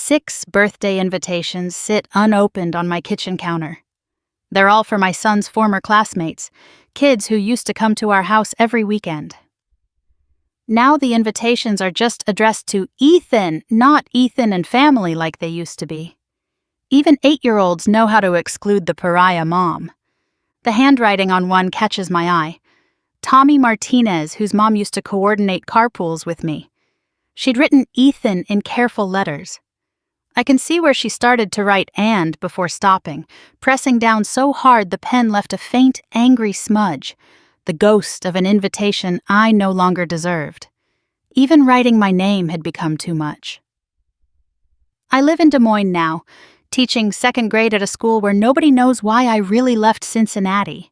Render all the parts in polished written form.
6 birthday invitations sit unopened on my kitchen counter. They're all for my son's former classmates, kids who used to come to our house every weekend. Now the invitations are just addressed to Ethan, not Ethan and family like they used to be. Even 8-year-olds know how to exclude the pariah mom. The handwriting on one catches my eye. Tommy Martinez, whose mom used to coordinate carpools with me. She'd written Ethan in careful letters. I can see where she started to write "and" before stopping, pressing down so hard the pen left a faint, angry smudge, the ghost of an invitation I no longer deserved. Even writing my name had become too much. I live in Des Moines now, teaching 2nd grade at a school where nobody knows why I really left Cincinnati,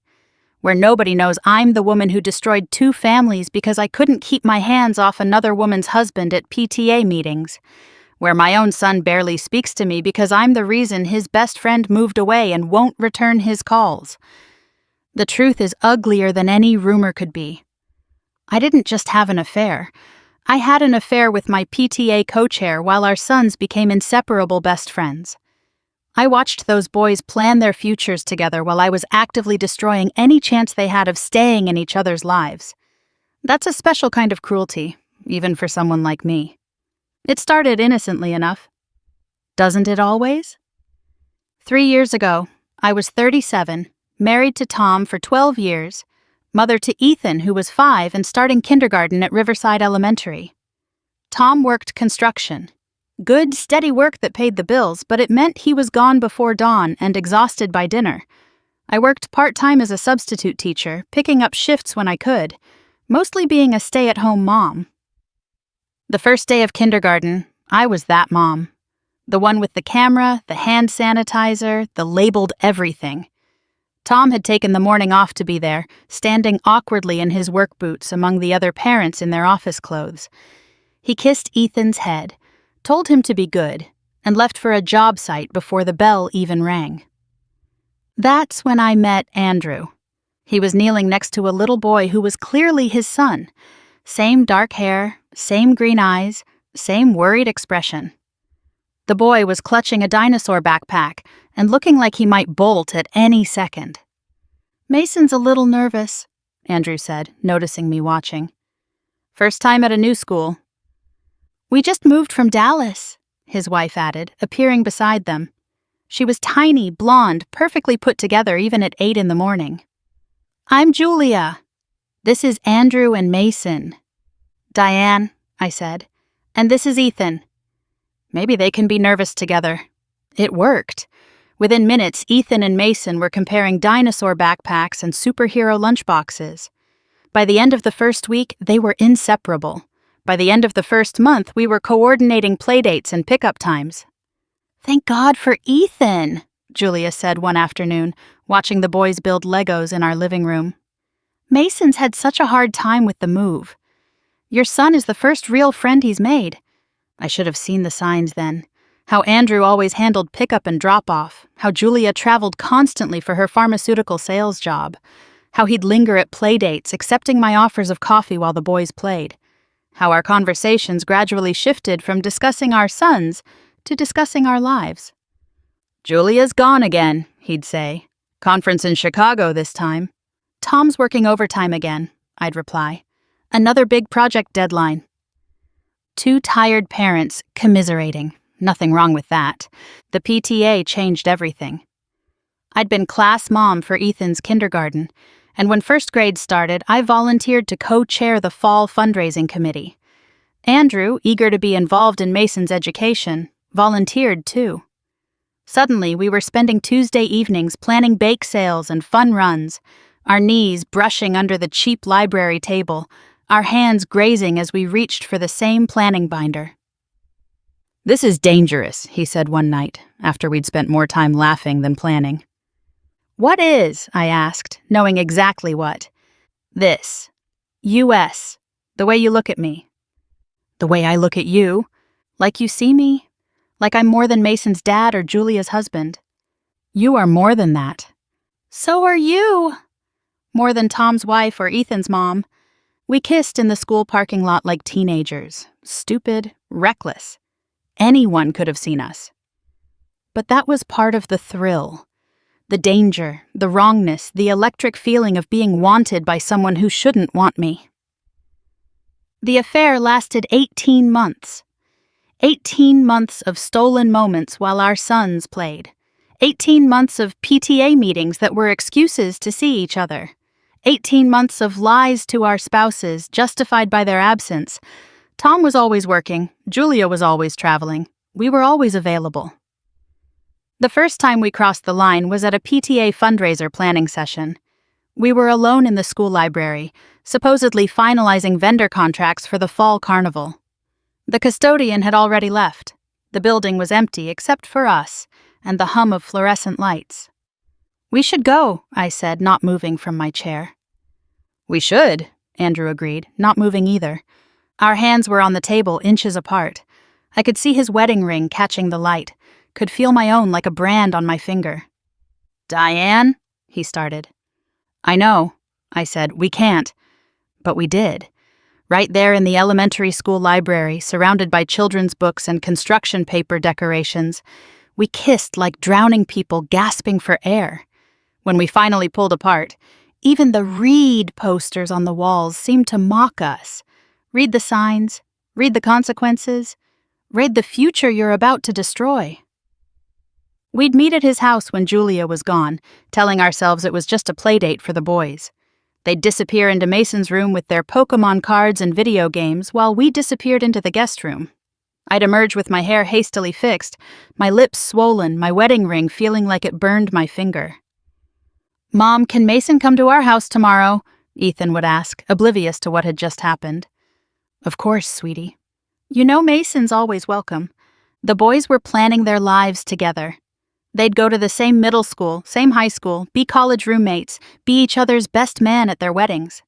where nobody knows I'm the woman who destroyed 2 families because I couldn't keep my hands off another woman's husband at PTA meetings, where my own son barely speaks to me because I'm the reason his best friend moved away and won't return his calls. The truth is uglier than any rumor could be. I didn't just have an affair. I had an affair with my PTA co-chair while our sons became inseparable best friends. I watched those boys plan their futures together while I was actively destroying any chance they had of staying in each other's lives. That's a special kind of cruelty, even for someone like me. It started innocently enough. Doesn't it always? 3 years ago, I was 37, married to Tom for 12 years, mother to Ethan, who was 5 and starting kindergarten at Riverside Elementary. Tom worked construction. Good, steady work that paid the bills, but it meant he was gone before dawn and exhausted by dinner. I worked part-time as a substitute teacher, picking up shifts when I could, mostly being a stay-at-home mom. The first day of kindergarten, I was that mom. The one with the camera, the hand sanitizer, the labeled everything. Tom had taken the morning off to be there, standing awkwardly in his work boots among the other parents in their office clothes. He kissed Ethan's head, told him to be good, and left for a job site before the bell even rang. That's when I met Andrew. He was kneeling next to a little boy who was clearly his son. Same dark hair, same green eyes, same worried expression. The boy was clutching a dinosaur backpack and looking like he might bolt at any second. "Mason's a little nervous," Andrew said, noticing me watching. "First time at a new school." "We just moved from Dallas," his wife added, appearing beside them. She was tiny, blonde, perfectly put together even at 8 in the morning. "I'm Julia. This is Andrew and Mason." "Diane," I said, "and this is Ethan." Maybe they can be nervous together. It worked. Within minutes, Ethan and Mason were comparing dinosaur backpacks and superhero lunchboxes. By the end of the first week, they were inseparable. By the end of the first month, we were coordinating playdates and pickup times. "Thank God for Ethan," Julia said one afternoon, watching the boys build Legos in our living room. "Mason's had such a hard time with the move. Your son is the first real friend he's made." I should have seen the signs then. How Andrew always handled pickup and drop-off, how Julia traveled constantly for her pharmaceutical sales job, how he'd linger at playdates, accepting my offers of coffee while the boys played, how our conversations gradually shifted from discussing our sons to discussing our lives. "Julia's gone again," he'd say. "Conference in Chicago this time." "Tom's working overtime again," I'd reply. "Another big project deadline." 2 tired parents commiserating. Nothing wrong with that. The PTA changed everything. I'd been class mom for Ethan's kindergarten, and when 1st grade started, I volunteered to co-chair the fall fundraising committee. Andrew, eager to be involved in Mason's education, volunteered too. Suddenly, we were spending Tuesday evenings planning bake sales and fun runs, our knees brushing under the cheap library table, our hands grazing as we reached for the same planning binder. "This is dangerous," he said one night, after we'd spent more time laughing than planning. "What is?" I asked, knowing exactly what. "This. U.S. The way you look at me." "The way I look at you? Like you see me? Like I'm more than Mason's dad or Julia's husband?" "You are more than that." "So are you." "More than Tom's wife or Ethan's mom." We kissed in the school parking lot like teenagers, stupid, reckless. Anyone could have seen us. But that was part of the thrill. The danger, the wrongness, the electric feeling of being wanted by someone who shouldn't want me. The affair lasted 18 months. 18 months of stolen moments while our sons played. 18 months of PTA meetings that were excuses to see each other. 18 months of lies to our spouses justified by their absence. Tom was always working. Julia was always traveling. We were always available. The first time we crossed the line was at a PTA fundraiser planning session. We were alone in the school library, supposedly finalizing vendor contracts for the fall carnival. The custodian had already left. The building was empty except for us and the hum of fluorescent lights. "We should go," I said, not moving from my chair. "We should," Andrew agreed, not moving either. Our hands were on the table, inches apart. I could see his wedding ring catching the light, could feel my own like a brand on my finger. "Diane," he started. "I know," I said, "we can't." But we did. Right there in the elementary school library, surrounded by children's books and construction paper decorations, we kissed like drowning people gasping for air. When we finally pulled apart, even the "read" posters on the walls seemed to mock us. Read the signs, read the consequences, read the future you're about to destroy. We'd meet at his house when Julia was gone, telling ourselves it was just a playdate for the boys. They'd disappear into Mason's room with their Pokemon cards and video games while we disappeared into the guest room. I'd emerge with my hair hastily fixed, my lips swollen, my wedding ring feeling like it burned my finger. "Mom, can Mason come to our house tomorrow?" Ethan would ask, oblivious to what had just happened. "Of course, sweetie." "You know Mason's always welcome." The boys were planning their lives together. They'd go to the same middle school, same high school, be college roommates, be each other's best man at their weddings.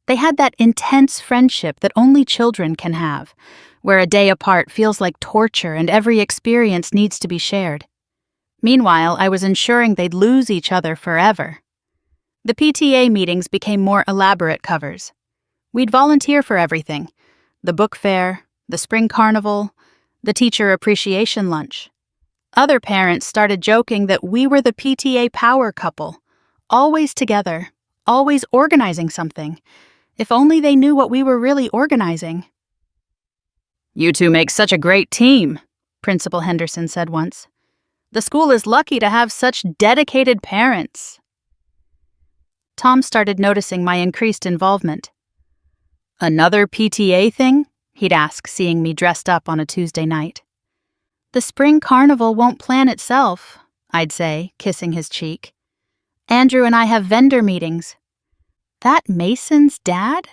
They had that intense friendship that only children can have, where a day apart feels like torture and every experience needs to be shared. Meanwhile, I was ensuring they'd lose each other forever. The PTA meetings became more elaborate covers. We'd volunteer for everything: the book fair, the spring carnival, the teacher appreciation lunch. Other parents started joking that we were the PTA power couple, always together, always organizing something. If only they knew what we were really organizing. "You two make such a great team," Principal Henderson said once. "The school is lucky to have such dedicated parents." Tom started noticing my increased involvement. "Another PTA thing?" he'd ask, seeing me dressed up on a Tuesday night. "The spring carnival won't plan itself," I'd say, kissing his cheek. "Andrew and I have vendor meetings." "That Mason's dad?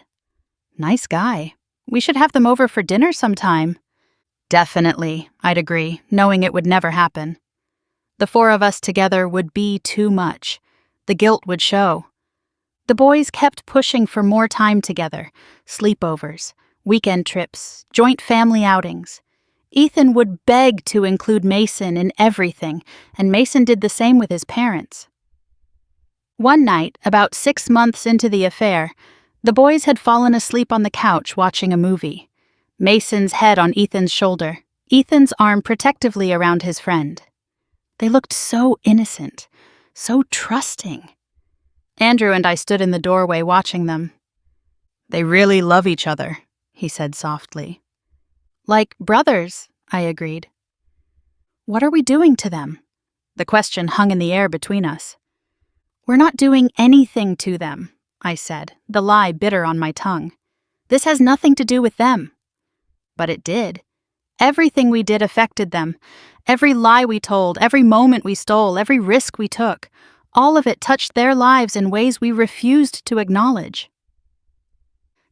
Nice guy. We should have them over for dinner sometime." "Definitely," I'd agree, knowing it would never happen. The four of us together would be too much. The guilt would show. The boys kept pushing for more time together: sleepovers, weekend trips, joint family outings. Ethan would beg to include Mason in everything, and Mason did the same with his parents. One night, about 6 months into the affair, the boys had fallen asleep on the couch watching a movie. Mason's head on Ethan's shoulder, Ethan's arm protectively around his friend. They looked so innocent, so trusting. Andrew and I stood in the doorway watching them. "They really love each other," he said softly. "Like brothers," I agreed. "What are we doing to them?" The question hung in the air between us. "We're not doing anything to them," I said, the lie bitter on my tongue. "This has nothing to do with them." But it did. Everything we did affected them. Every lie we told, every moment we stole, every risk we took, all of it touched their lives in ways we refused to acknowledge.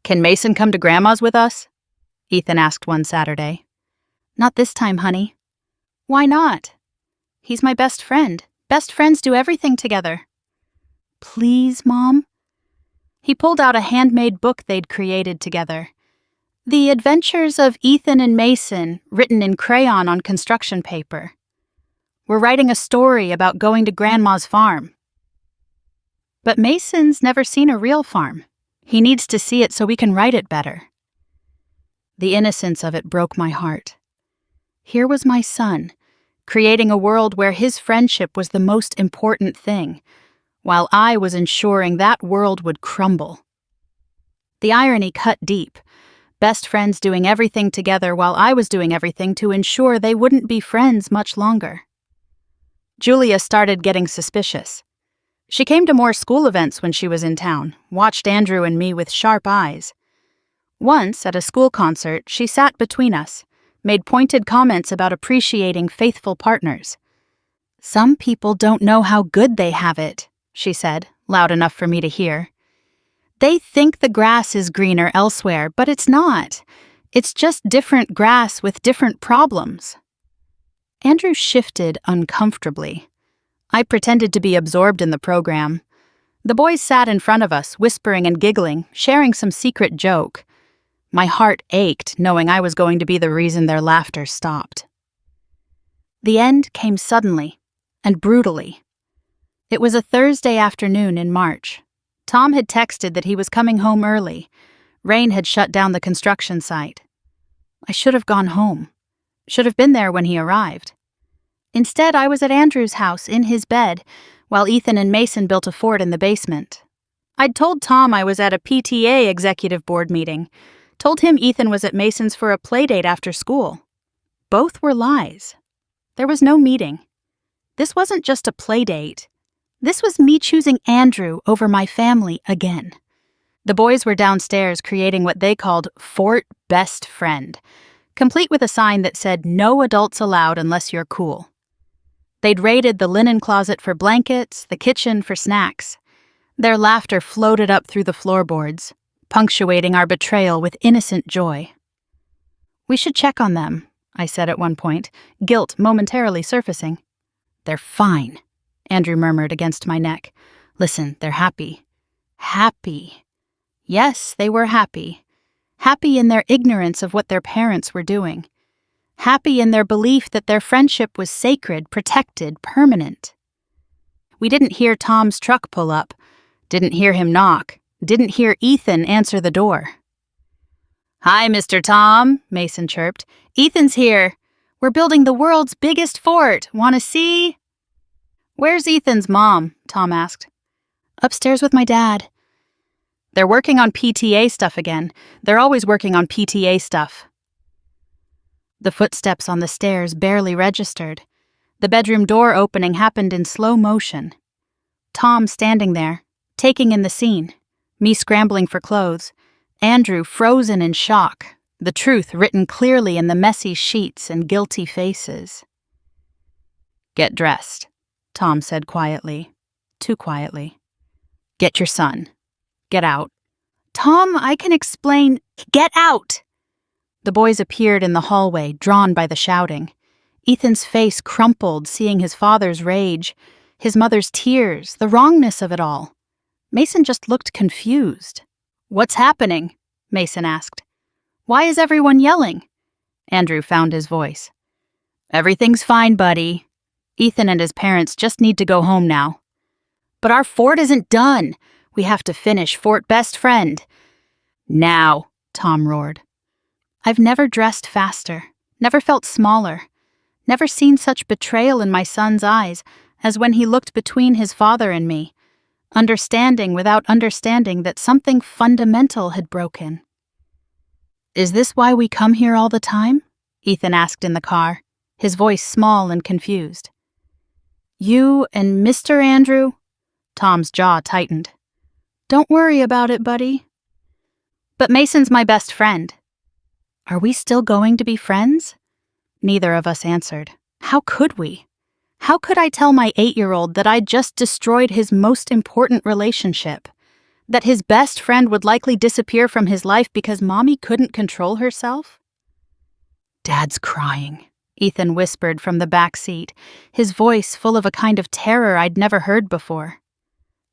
"Can Mason come to Grandma's with us?" Ethan asked one Saturday. "Not this time, honey." "Why not?" "He's my best friend. Best friends do everything together." "Please, Mom?" He pulled out a handmade book they'd created together. The Adventures of Ethan and Mason, written in crayon on construction paper. "We're writing a story about going to Grandma's farm." "But Mason's never seen a real farm. He needs to see it so we can write it better." The innocence of it broke my heart. Here was my son, creating a world where his friendship was the most important thing, while I was ensuring that world would crumble. The irony cut deep. Best friends doing everything together while I was doing everything to ensure they wouldn't be friends much longer. Julia started getting suspicious. She came to more school events when she was in town, watched Andrew and me with sharp eyes. Once, at a school concert, she sat between us, made pointed comments about appreciating faithful partners. "Some people don't know how good they have it," she said, loud enough for me to hear. "They think the grass is greener elsewhere, but it's not. It's just different grass with different problems." Andrew shifted uncomfortably. I pretended to be absorbed in the program. The boys sat in front of us, whispering and giggling, sharing some secret joke. My heart ached, knowing I was going to be the reason their laughter stopped. The end came suddenly and brutally. It was a Thursday afternoon in March. Tom had texted that he was coming home early. Rain had shut down the construction site. I should have gone home. Should have been there when he arrived. Instead, I was at Andrew's house in his bed, while Ethan and Mason built a fort in the basement. I'd told Tom I was at a PTA executive board meeting. Told him Ethan was at Mason's for a playdate after school. Both were lies. There was no meeting. This wasn't just a playdate. This was me choosing Andrew over my family again. The boys were downstairs creating what they called Fort Best Friend, complete with a sign that said "No adults allowed unless you're cool." They'd raided the linen closet for blankets, the kitchen for snacks. Their laughter floated up through the floorboards, punctuating our betrayal with innocent joy. "We should check on them," I said at one point, guilt momentarily surfacing. "They're fine," Andrew murmured against my neck. "Listen, they're happy." Happy. Yes, they were happy. Happy in their ignorance of what their parents were doing. Happy in their belief that their friendship was sacred, protected, permanent. We didn't hear Tom's truck pull up, didn't hear him knock, didn't hear Ethan answer the door. "Hi, Mr. Tom," Mason chirped. "Ethan's here. We're building the world's biggest fort. Want to see?" "Where's Ethan's mom?" Tom asked. "Upstairs with my dad." "They're working on PTA stuff again. They're always working on PTA stuff." The footsteps on the stairs barely registered. The bedroom door opening happened in slow motion. Tom standing there, taking in the scene, me scrambling for clothes, Andrew frozen in shock, the truth written clearly in the messy sheets and guilty faces. "Get dressed," Tom said quietly, too quietly. "Get your son. Get out." "Tom, I can explain." "Get out!" The boys appeared in the hallway, drawn by the shouting. Ethan's face crumpled, seeing his father's rage, his mother's tears, the wrongness of it all. Mason just looked confused. "What's happening?" Mason asked. "Why is everyone yelling?" Andrew found his voice. "Everything's fine, buddy. Ethan and his parents just need to go home now." "But our fort isn't done. We have to finish Fort Best Friend." "Now," Tom roared. I've never dressed faster, never felt smaller, never seen such betrayal in my son's eyes as when he looked between his father and me, understanding without understanding that something fundamental had broken. "Is this why we come here all the time?" Ethan asked in the car, his voice small and confused. "You and Mr. Andrew?" Tom's jaw tightened. "Don't worry about it, buddy." "But Mason's my best friend." "Are we still going to be friends?" Neither of us answered. How could we? How could I tell my 8-year-old that I'd just destroyed his most important relationship? That his best friend would likely disappear from his life because Mommy couldn't control herself? "Dad's crying," Ethan whispered from the back seat, his voice full of a kind of terror I'd never heard before.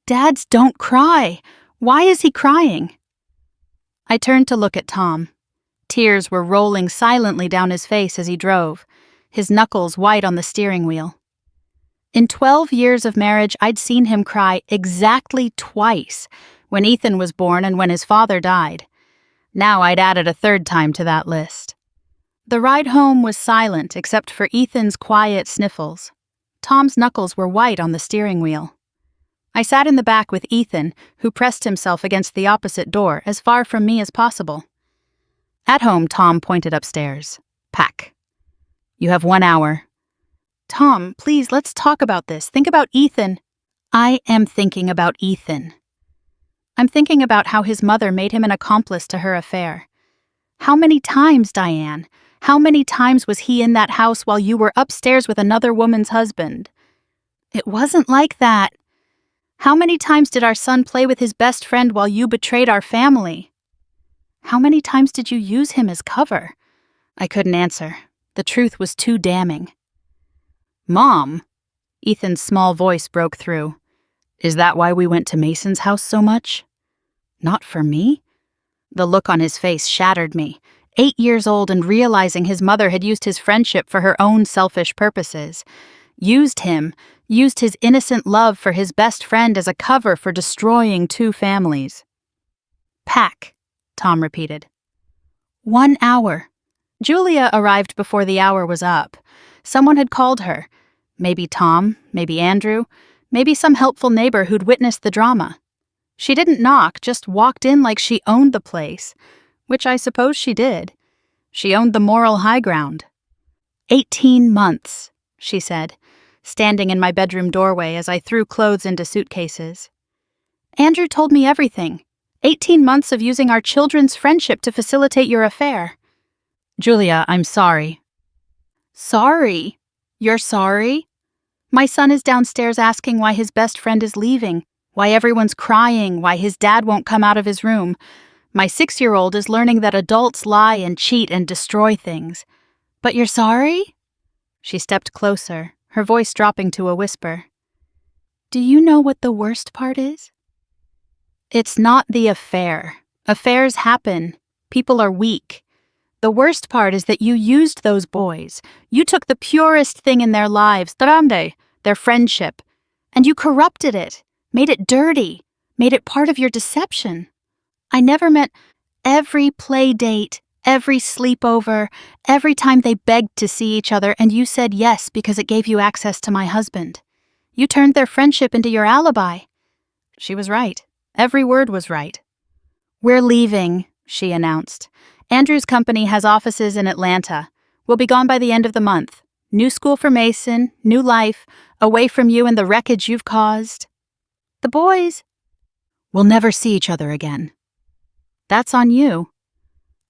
"Dads don't cry. Why is he crying?" I turned to look at Tom. Tears were rolling silently down his face as he drove, his knuckles white on the steering wheel. In 12 years of marriage, I'd seen him cry exactly twice, when Ethan was born and when his father died. Now I'd added a third time to that list. The ride home was silent except for Ethan's quiet sniffles. Tom's knuckles were white on the steering wheel. I sat in the back with Ethan, who pressed himself against the opposite door as far from me as possible. At home, Tom pointed upstairs. Pack. You have 1 hour. Tom, please, let's talk about this. Think about Ethan. I am thinking about Ethan. I'm thinking about how his mother made him an accomplice to her affair. How many times, Diane? How many times was he in that house while you were upstairs with another woman's husband? It wasn't like that. How many times did our son play with his best friend while you betrayed our family? How many times did you use him as cover? I couldn't answer. The truth was too damning. Mom, Ethan's small voice broke through. Is that why we went to Mason's house so much? Not for me? The look on his face shattered me. 8 years old and realizing his mother had used his friendship for her own selfish purposes. Used his innocent love for his best friend as a cover for destroying 2 families. Pack, Tom repeated. 1 hour. Julia arrived before the hour was up. Someone had called her. Maybe Tom, maybe Andrew, maybe some helpful neighbor who'd witnessed the drama. She didn't knock, just walked in like she owned the place, which I suppose she did. She owned the moral high ground. 18 months, she said, standing in my bedroom doorway as I threw clothes into suitcases. Andrew told me everything. 18 months of using our children's friendship to facilitate your affair. Julia, I'm sorry. Sorry? You're sorry? My son is downstairs asking why his best friend is leaving, why everyone's crying, why his dad won't come out of his room. My 6-year-old is learning that adults lie and cheat and destroy things. But you're sorry? She stepped closer, her voice dropping to a whisper. Do you know what the worst part is? It's not the affair. Affairs happen. People are weak. The worst part is that you used those boys. You took the purest thing in their lives, their friendship, and you corrupted it, made it dirty, made it part of your deception. I never meant every play date, every sleepover, every time they begged to see each other and you said yes because it gave you access to my husband. You turned their friendship into your alibi. She was right. Every word was right. We're leaving, she announced. Andrew's company has offices in Atlanta. We'll be gone by the end of the month. New school for Mason, new life, away from you and the wreckage you've caused. The boys. We'll never see each other again. That's on you.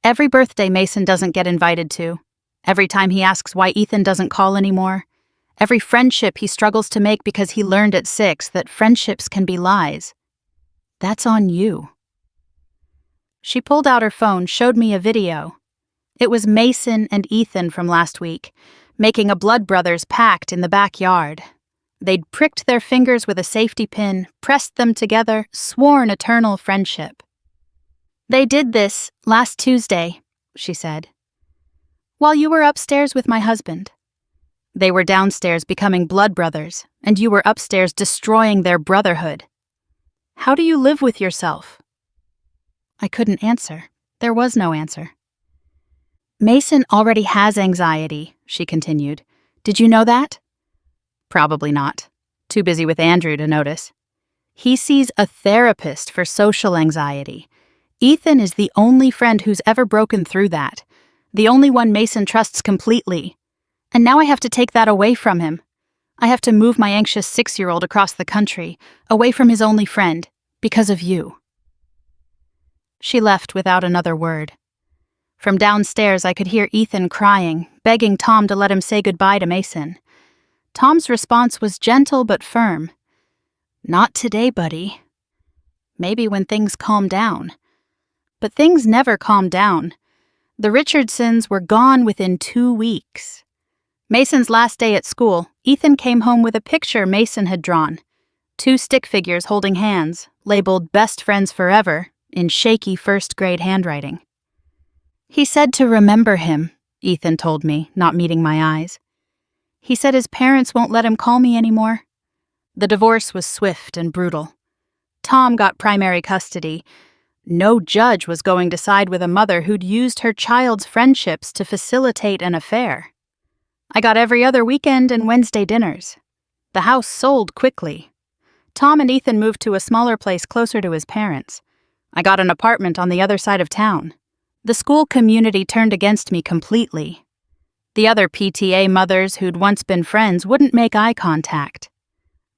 Every birthday Mason doesn't get invited to. Every time he asks why Ethan doesn't call anymore. Every friendship he struggles to make because he learned at 6 that friendships can be lies. That's on you. She pulled out her phone, showed me a video. It was Mason and Ethan from last week, making a blood brothers pact in the backyard. They'd pricked their fingers with a safety pin, pressed them together, sworn eternal friendship. They did this last Tuesday, she said, while you were upstairs with my husband. They were downstairs becoming blood brothers, and you were upstairs destroying their brotherhood. How do you live with yourself? I couldn't answer. There was no answer. Mason already has anxiety, she continued. Did you know that? Probably not. Too busy with Andrew to notice. He sees a therapist for social anxiety. Ethan is the only friend who's ever broken through that. The only one Mason trusts completely. And now I have to take that away from him. I have to move my anxious 6-year-old across the country, away from his only friend, because of you. She left without another word. From downstairs, I could hear Ethan crying, begging Tom to let him say goodbye to Mason. Tom's response was gentle but firm. Not today, buddy. Maybe when things calm down. But things never calmed down. The Richardsons were gone within 2 weeks. Mason's last day at school, Ethan came home with a picture Mason had drawn. 2 stick figures holding hands, labeled Best Friends Forever, in shaky first-grade handwriting. He said to remember him, Ethan told me, not meeting my eyes. He said his parents won't let him call me anymore. The divorce was swift and brutal. Tom got primary custody. No judge was going to side with a mother who'd used her child's friendships to facilitate an affair. I got every other weekend and Wednesday dinners. The house sold quickly. Tom and Ethan moved to a smaller place closer to his parents. I got an apartment on the other side of town. The school community turned against me completely. The other PTA mothers who'd once been friends wouldn't make eye contact.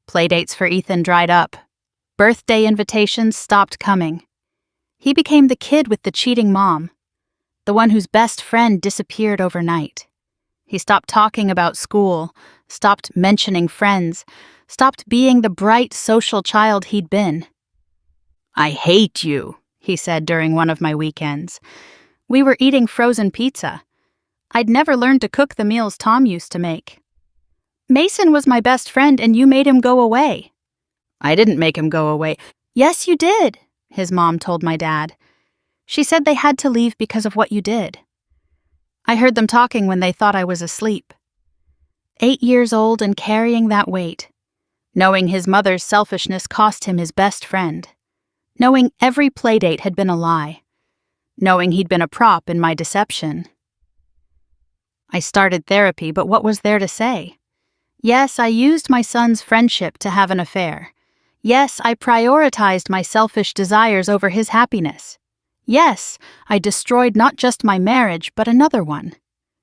Playdates for Ethan dried up. Birthday invitations stopped coming. He became the kid with the cheating mom, the one whose best friend disappeared overnight. He stopped talking about school, stopped mentioning friends, stopped being the bright social child he'd been. "I hate you," he said during one of my weekends. We were eating frozen pizza. I'd never learned to cook the meals Tom used to make. "Mason was my best friend and you made him go away." "I didn't make him go away." "Yes, you did," his mom told my dad. "She said they had to leave because of what you did." I heard them talking when they thought I was asleep. 8 years old and carrying that weight. Knowing his mother's selfishness cost him his best friend. Knowing every playdate had been a lie. Knowing he'd been a prop in my deception. I started therapy, but what was there to say? Yes, I used my son's friendship to have an affair. Yes, I prioritized my selfish desires over his happiness. Yes, I destroyed not just my marriage, but another one.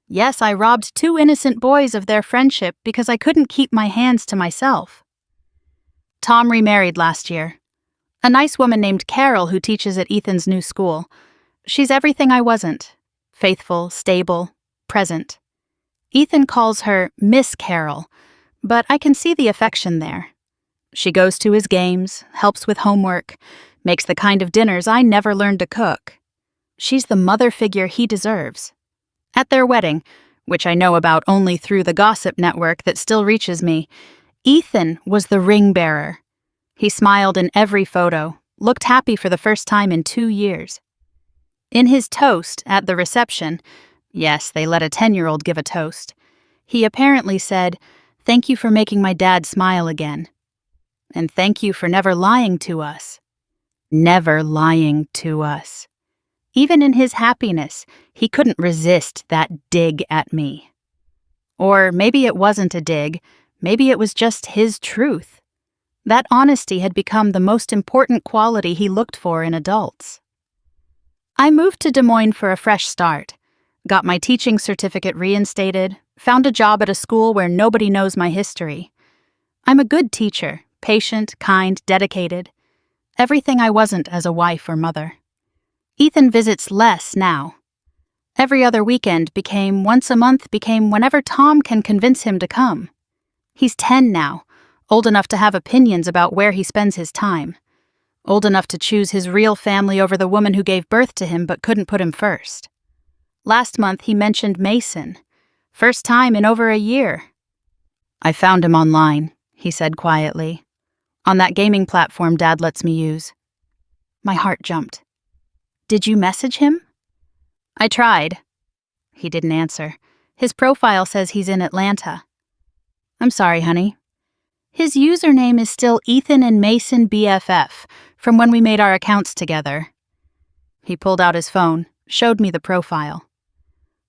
Yes, I robbed 2 innocent boys of their friendship because I couldn't keep my hands to myself. Tom remarried last year. A nice woman named Carol who teaches at Ethan's new school. She's everything I wasn't. Faithful, stable, present. Ethan calls her Miss Carol, but I can see the affection there. She goes to his games, helps with homework, makes the kind of dinners I never learned to cook. She's the mother figure he deserves. At their wedding, which I know about only through the gossip network that still reaches me, Ethan was the ring bearer. He smiled in every photo, looked happy for the first time in 2 years. In his toast at the reception, yes, they let a 10-year-old give a toast, he apparently said, "Thank you for making my dad smile again. And thank you for never lying to us." Never lying to us. Even in his happiness, he couldn't resist that dig at me. Or maybe it wasn't a dig, maybe it was just his truth. That honesty had become the most important quality he looked for in adults. I moved to Des Moines for a fresh start, got my teaching certificate reinstated, found a job at a school where nobody knows my history. I'm a good teacher, patient, kind, dedicated. Everything I wasn't as a wife or mother. Ethan visits less now. Every other weekend became once a month became whenever Tom can convince him to come. He's 10 now, old enough to have opinions about where he spends his time. Old enough to choose his real family over the woman who gave birth to him but couldn't put him first. Last month he mentioned Mason. First time in over a year. "I found him online," he said quietly. "On that gaming platform Dad lets me use." My heart jumped. "Did you message him?" "I tried." He didn't answer. His profile says he's in Atlanta. "I'm sorry, honey." His username is still Ethan and Mason BFF from when we made our accounts together. He pulled out his phone, showed me the profile.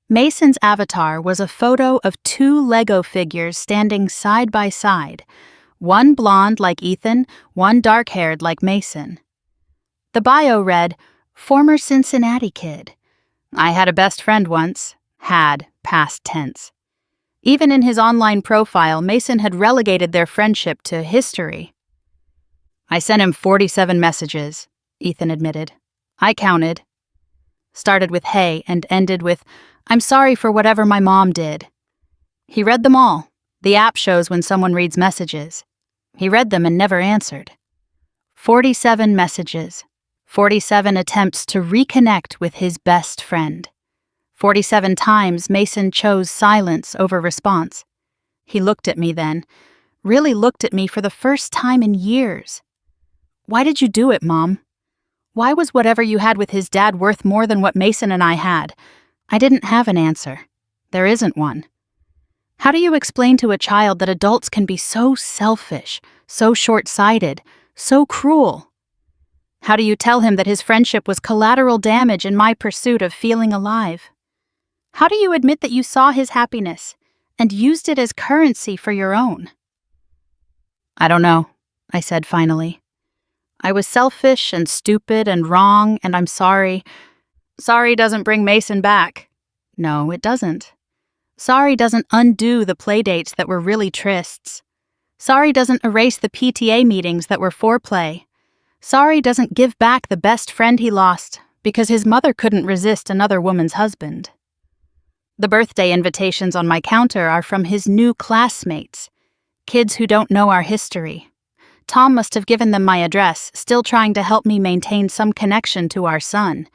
Mason's avatar was a photo of 2 Lego figures standing side by side, one blonde like Ethan, one dark-haired like Mason. The bio read, "Former Cincinnati kid. I had a best friend once. Had, past tense." Even in his online profile, Mason had relegated their friendship to history. "I sent him 47 messages," Ethan admitted. "I counted." Started with "hey" and ended with, "I'm sorry for whatever my mom did." He read them all. The app shows when someone reads messages. He read them and never answered. 47 messages. 47 attempts to reconnect with his best friend. 47 times Mason chose silence over response. He looked at me then, really looked at me for the first time in years. "Why did you do it, Mom? Why was whatever you had with his dad worth more than what Mason and I had?" I didn't have an answer. There isn't one. How do you explain to a child that adults can be so selfish, so short-sighted, so cruel? How do you tell him that his friendship was collateral damage in my pursuit of feeling alive? How do you admit that you saw his happiness and used it as currency for your own? I don't know, I said finally. I was selfish and stupid and wrong, and I'm sorry. Sorry doesn't bring Mason back. No, it doesn't. Sorry doesn't undo the playdates that were really trysts. Sorry doesn't erase the PTA meetings that were foreplay. Sorry doesn't give back the best friend he lost because his mother couldn't resist another woman's husband. The birthday invitations on my counter are from his new classmates, kids who don't know our history. Tom must have given them my address, still trying to help me maintain some connection to our son.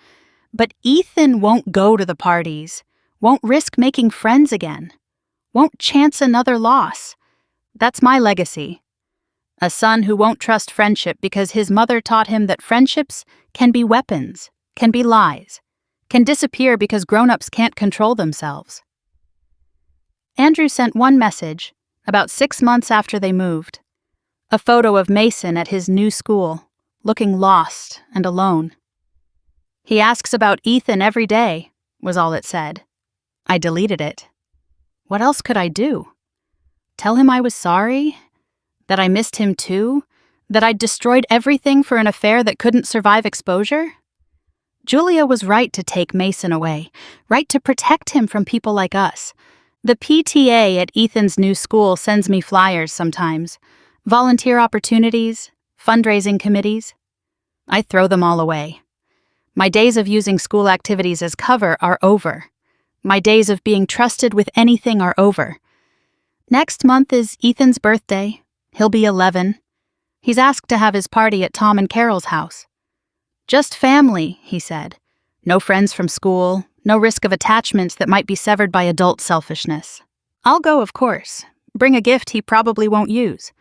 But Ethan won't go to the parties, won't risk making friends again, won't chance another loss. That's my legacy. A son who won't trust friendship because his mother taught him that friendships can be weapons, can be lies, can disappear because grown-ups can't control themselves. Andrew sent one message, about 6 months after they moved. A photo of Mason at his new school, looking lost and alone. He asks about Ethan every day, was all it said. I deleted it. What else could I do? Tell him I was sorry? That I missed him too? That I'd destroyed everything for an affair that couldn't survive exposure? Julia was right to take Mason away, right to protect him from people like us. The PTA at Ethan's new school sends me flyers sometimes, volunteer opportunities, fundraising committees. I throw them all away. My days of using school activities as cover are over. My days of being trusted with anything are over. Next month is Ethan's birthday. He'll be 11. He's asked to have his party at Tom and Carol's house. Just family, he said. No friends from school, no risk of attachments that might be severed by adult selfishness. I'll go, of course. Bring a gift he probably won't use.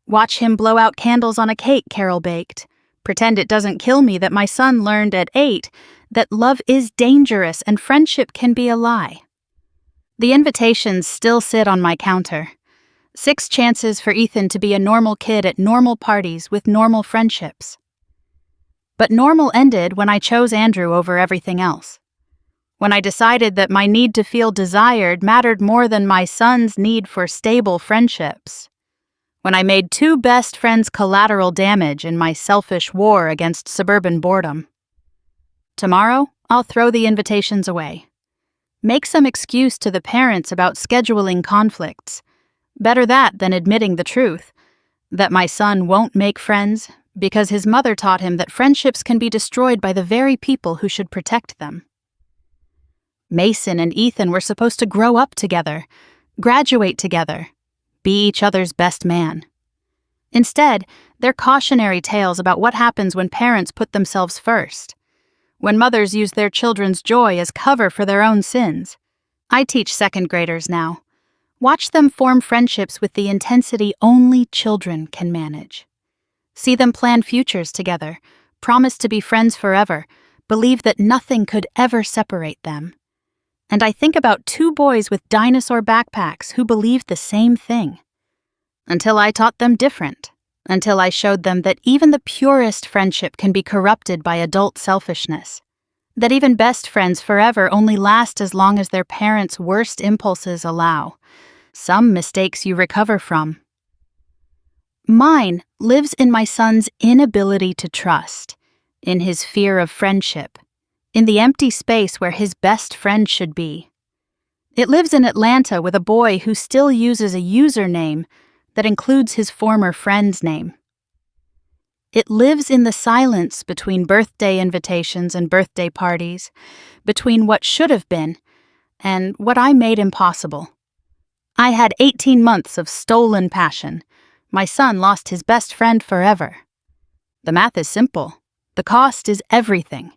Watch him blow out candles on a cake Carol baked. Pretend it doesn't kill me that my son learned at 8 that love is dangerous and friendship can be a lie. The invitations still sit on my counter. 6 chances for Ethan to be a normal kid at normal parties with normal friendships. But normal ended when I chose Andrew over everything else. When I decided that my need to feel desired mattered more than my son's need for stable friendships. When I made 2 best friends collateral damage in my selfish war against suburban boredom. Tomorrow, I'll throw the invitations away. Make some excuse to the parents about scheduling conflicts. Better that than admitting the truth, that my son won't make friends because his mother taught him that friendships can be destroyed by the very people who should protect them. Mason and Ethan were supposed to grow up together, graduate together, be each other's best man. Instead, they're cautionary tales about what happens when parents put themselves first, when mothers use their children's joy as cover for their own sins. I teach 2nd graders now. Watch them form friendships with the intensity only children can manage. See them plan futures together, promise to be friends forever, believe that nothing could ever separate them. And I think about 2 boys with dinosaur backpacks who believed the same thing. Until I taught them different. Until I showed them that even the purest friendship can be corrupted by adult selfishness. That even best friends forever only last as long as their parents' worst impulses allow. Some mistakes you recover from. Mine lives in my son's inability to trust, in his fear of friendship, in the empty space where his best friend should be. It lives in Atlanta with a boy who still uses a username that includes his former friend's name. It lives in the silence between birthday invitations and birthday parties, between what should have been and what I made impossible. I had 18 months of stolen passion. My son lost his best friend forever. The math is simple. The cost is everything.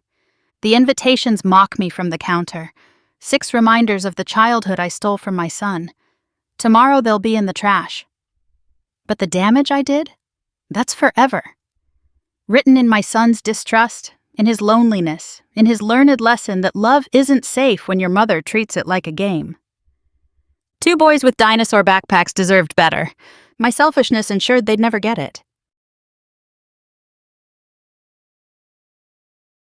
The invitations mock me from the counter. 6 reminders of the childhood I stole from my son. Tomorrow they'll be in the trash. But the damage I did? That's forever. Written in my son's distrust, in his loneliness, in his learned lesson that love isn't safe when your mother treats it like a game. 2 boys with dinosaur backpacks deserved better. My selfishness ensured they'd never get it.